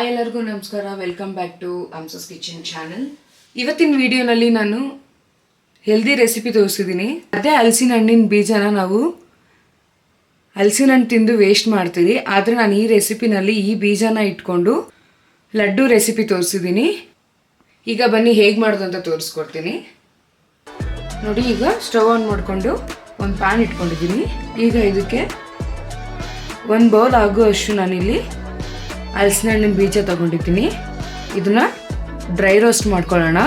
Hi ಎಲ್ಲರಿಗೂ ನಮಸ್ಕಾರ. Welcome back to ಅಮ್ಸಸ್ ಕಿಚನ್ ಚಾನಲ್. ಇವತ್ತಿನ ವಿಡಿಯೋನಲ್ಲಿ ನಾನು ಹೆಲ್ದಿ ರೆಸಿಪಿ ತೋರಿಸಿದ್ದೀನಿ. ಅದೇ ಹಲಸಿನ ಹಣ್ಣಿನ ಬೀಜನ ನಾವು ಹಲಸಿನ ಹಣ್ಣು ತಿಂದು ವೇಸ್ಟ್ ಮಾಡ್ತೀವಿ. ಆದರೆ ನಾನು ಈ ರೆಸಿಪಿನಲ್ಲಿ ಈ ಬೀಜನ ಇಟ್ಕೊಂಡು ಲಡ್ಡು ರೆಸಿಪಿ ತೋರಿಸಿದ್ದೀನಿ. ಈಗ ಬನ್ನಿ ಹೇಗೆ ಮಾಡೋದು ಅಂತ ತೋರಿಸ್ಕೊಡ್ತೀನಿ ನೋಡಿ. ಈಗ ಸ್ಟವ್ ಆನ್ ಮಾಡಿಕೊಂಡು ಒಂದು ಪ್ಯಾನ್ ಇಟ್ಕೊಂಡಿದ್ದೀನಿ. ಈಗ ಇದಕ್ಕೆ ಒಂದು ಬೌಲ್ ಆಗುವಷ್ಟು ನಾನಿಲ್ಲಿ ಹಲಸಿನ ಹಣ್ಣಿನ ಬೀಜ ತಗೊಂಡಿದ್ದೀನಿ. ಇದನ್ನ ಡ್ರೈ ರೋಸ್ಟ್ ಮಾಡ್ಕೊಳ್ಳೋಣ.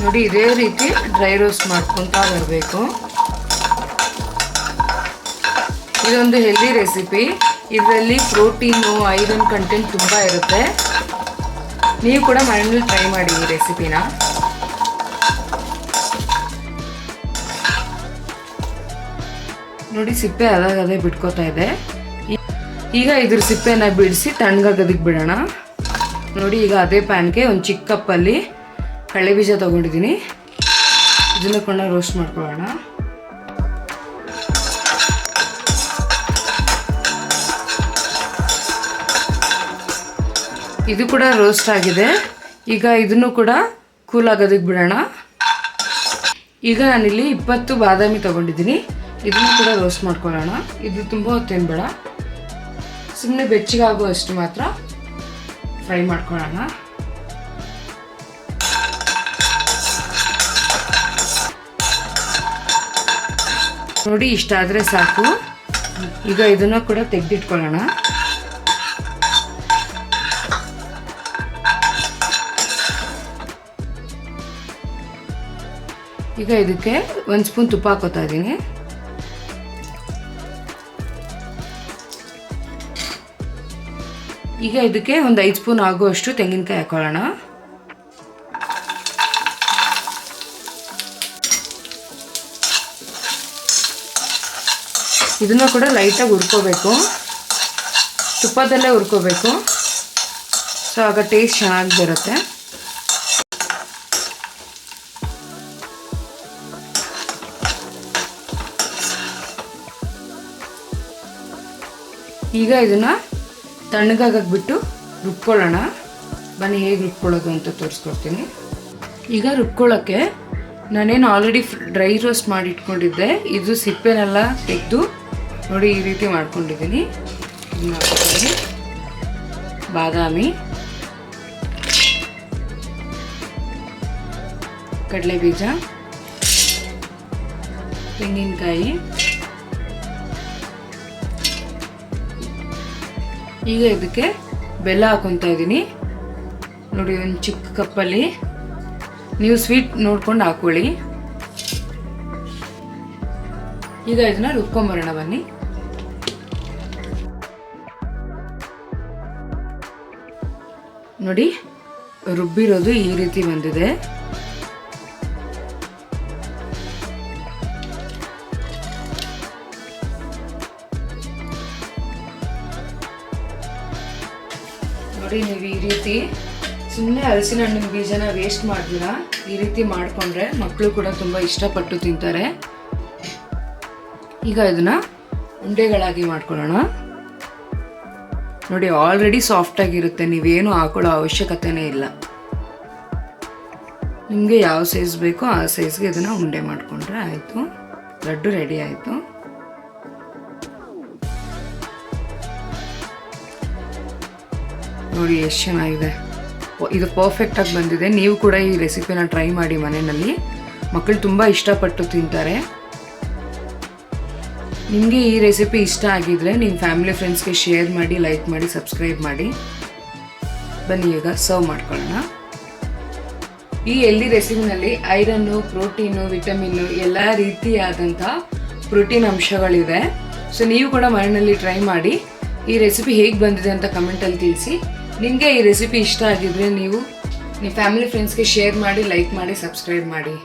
ನೋಡಿ, ಇದೇ ರೀತಿ ಡ್ರೈ ರೋಸ್ಟ್ ಮಾಡ್ಕೊತಾ ಬರಬೇಕು. ಇದೊಂದು ಹೆಲ್ದಿ ರೆಸಿಪಿ. ಇದರಲ್ಲಿ ಪ್ರೋಟೀನು, ಐರನ್ ಕಂಟೆಂಟ್ ತುಂಬ ಇರುತ್ತೆ. ನೀವು ಕೂಡ ಮನೆಯಲ್ಲಿ ಟ್ರೈ ಮಾಡಿ ಈ ರೆಸಿಪಿನ. ನೋಡಿ, ಸಿಪ್ಪೆ ಅದೇ ಬಿಟ್ಕೋತಾ ಇದೆ. ಈಗ ಇದ್ರ ಸಿಪ್ಪೆನ ಬಿಡಿಸಿ ತಣ್ಣಗಾಗೋದಕ್ಕೆ ಬಿಡೋಣ. ನೋಡಿ, ಈಗ ಅದೇ ಪ್ಯಾನ್ಗೆ ಒಂದು ಚಿಕ್ಕ ಕಪ್ಪಲ್ಲಿ ಕಡಲೆ ಬೀಜ ತೊಗೊಂಡಿದ್ದೀನಿ. ಇದನ್ನ ಕೊಂಡ ರೋಸ್ಟ್ ಮಾಡ್ಕೊಳ್ಳೋಣ. ಇದು ಕೂಡ ರೋಸ್ಟ್ ಆಗಿದೆ. ಈಗ ಇದನ್ನು ಕೂಡ ಕೂಲ್ ಆಗೋದಕ್ಕೆ ಬಿಡೋಣ. ಈಗ ನಾನಿಲ್ಲಿ 20 ಬಾದಾಮಿ ತೊಗೊಂಡಿದ್ದೀನಿ. ಇದನ್ನು ಕೂಡ ರೋಸ್ಟ್ ಮಾಡ್ಕೊಳ್ಳೋಣ. ಇದು ತುಂಬ ಹೊತ್ತೇನು ಬೇಡ, ಸುಮ್ಮನೆ ಬೆಚ್ಚಗಾಗುವಷ್ಟು ಮಾತ್ರ ಫ್ರೈ ಮಾಡ್ಕೊಳ್ಳೋಣ. ನೋಡಿ, ಇಷ್ಟಾದರೆ ಸಾಕು. ಈಗ ಇದನ್ನು ಕೂಡ ತೆಗೆದಿಟ್ಕೊಳ್ಳೋಣ. ಈಗ ಇದಕ್ಕೆ 1 ಸ್ಪೂನ್ ತುಪ್ಪ ಹಾಕೋತಾ ಇದ್ದೀನಿ. ಈಗ ಇದಕ್ಕೆ ಒಂದು 5 ಸ್ಪೂನ್ ಆಗುವಷ್ಟು ತೆಂಗಿನಕಾಯಿ ಹಾಕೊಳ್ಳೋಣ. ಇದನ್ನು ಕೂಡ ಲೈಟಾಗಿ ಹುರ್ಕೋಬೇಕು. ತುಪ್ಪದಲ್ಲೇ ಹುರ್ಕೋಬೇಕು. ಸೊ ಆಗ ಟೇಸ್ಟ್ ಚೆನ್ನಾಗಿ ಬರುತ್ತೆ. ಈಗ ಇದನ್ನು ತಣ್ಣಗಾಗಕ್ಕೆ ಬಿಟ್ಟು ರುಬ್ಕೊಳ್ಳೋಣ. ಬನ್ನಿ ಹೇಗೆ ರುಬ್ಕೊಳ್ಳೋದು ಅಂತ ತೋರಿಸ್ಕೊಡ್ತೀನಿ. ಈಗ ರುಬ್ಕೊಳ್ಳೋಕ್ಕೆ ನಾನೇನು ಆಲ್ರೆಡಿ ಡ್ರೈ ರೋಸ್ಟ್ ಮಾಡಿ ಇಟ್ಕೊಂಡಿದ್ದೆ. ಇದು ಸಿಪ್ಪೆನೆಲ್ಲ ತೆಗೆದು ನೋಡಿ ಈ ರೀತಿ ಮಾಡ್ಕೊಂಡಿದ್ದೀನಿ. ಇದನ್ನ ಹಾಕ್ತೀನಿ. ಬಾದಾಮಿ, ಕಡಲೆ ಬೀಜ, ತೆಂಗಿನಕಾಯಿ. ಈಗ ಇದಕ್ಕೆ ಬೆಲ್ಲ ಹಾಕೊತಾ ಇದ್ದೀನಿ. ನೋಡಿ, ಒಂದು ಚಿಕ್ಕ ಕಪ್ಪಲ್ಲಿ. ನೀವು ಸ್ವೀಟ್ ನೋಡ್ಕೊಂಡು ಹಾಕೊಳ್ಳಿ. ಈಗ ಇದನ್ನ ರುಬ್ಕೊಂಬರೋಣ ಬನ್ನಿ. ನೋಡಿ, ರುಬ್ಬಿರೋದು ಈ ರೀತಿ ಬಂದಿದೆ. ನೋಡಿ, ನೀವು ಈ ರೀತಿ ಸುಮ್ಮನೆ ಹಲಸಿನ ಹಣ್ಣಿನ ಬೀಜನ ವೇಸ್ಟ್ ಮಾಡಿದಿರ ಈ ರೀತಿ ಮಾಡಿಕೊಂಡ್ರೆ ಮಕ್ಕಳು ಕೂಡ ತುಂಬ ಇಷ್ಟಪಟ್ಟು ತಿಂತಾರೆ. ಈಗ ಇದನ್ನ ಉಂಡೆಗಳಾಗಿ ಮಾಡ್ಕೊಳ್ಳೋಣ. ನೋಡಿ, ಆಲ್ರೆಡಿ ಸಾಫ್ಟಾಗಿರುತ್ತೆ. ನೀವೇನು ಹಾಕೊಳ್ಳೋ ಅವಶ್ಯಕತೆನೇ ಇಲ್ಲ. ನಿಮಗೆ ಯಾವ ಸೈಜ್ ಬೇಕೋ ಆ ಸೈಜ್ಗೆ ಇದನ್ನು ಉಂಡೆ ಮಾಡಿಕೊಂಡ್ರೆ ಆಯಿತು. ಲಡ್ಡು ರೆಡಿ ಆಯಿತು. ನೋಡಿ, ಎಷ್ಟು ಚೆನ್ನಾಗಿದೆ. ಇದು ಪರ್ಫೆಕ್ಟಾಗಿ ಬಂದಿದೆ. ನೀವು ಕೂಡ ಈ ರೆಸಿಪಿನ ಟ್ರೈ ಮಾಡಿ ಮನೆಯಲ್ಲಿ. ಮಕ್ಕಳು ತುಂಬ ಇಷ್ಟಪಟ್ಟು ತಿಂತಾರೆ. ನಿಮಗೆ ಈ ರೆಸಿಪಿ ಇಷ್ಟ ಆಗಿದ್ರೆ ನಿಮ್ಮ ಫ್ಯಾಮಿಲಿ ಫ್ರೆಂಡ್ಸ್ಗೆ ಶೇರ್ ಮಾಡಿ, ಲೈಕ್ ಮಾಡಿ, ಸಬ್ಸ್ಕ್ರೈಬ್ ಮಾಡಿ. ಬನ್ನಿ ಈಗ ಸರ್ವ್ ಮಾಡ್ಕೊಳ್ಳೋಣ. ಈ ಹೆಲ್ದಿ ರೆಸಿಪಿನಲ್ಲಿ ಐರನ್ನು, ಪ್ರೋಟೀನು, ವಿಟಮಿನ್ನು ಎಲ್ಲ ರೀತಿಯಾದಂಥ ಪ್ರೋಟೀನ್ ಅಂಶಗಳಿವೆ. ಸೊ ನೀವು ಕೂಡ ಮನೆಯಲ್ಲಿ ಟ್ರೈ ಮಾಡಿ. ಈ ರೆಸಿಪಿ ಹೇಗೆ ಬಂದಿದೆ ಅಂತ ಕಮೆಂಟಲ್ಲಿ ತಿಳಿಸಿ. ನಿಮಗೆ ಈ ರೆಸಿಪಿ ಇಷ್ಟ ಆಗಿದ್ರೆ ನೀವು ನಿಮ್ಮ ಫ್ಯಾಮಿಲಿ ಫ್ರೆಂಡ್ಸ್ಗೆ ಶೇರ್ ಮಾಡಿ, ಲೈಕ್ ಮಾಡಿ, ಸಬ್ಸ್ಕ್ರೈಬ್ ಮಾಡಿ.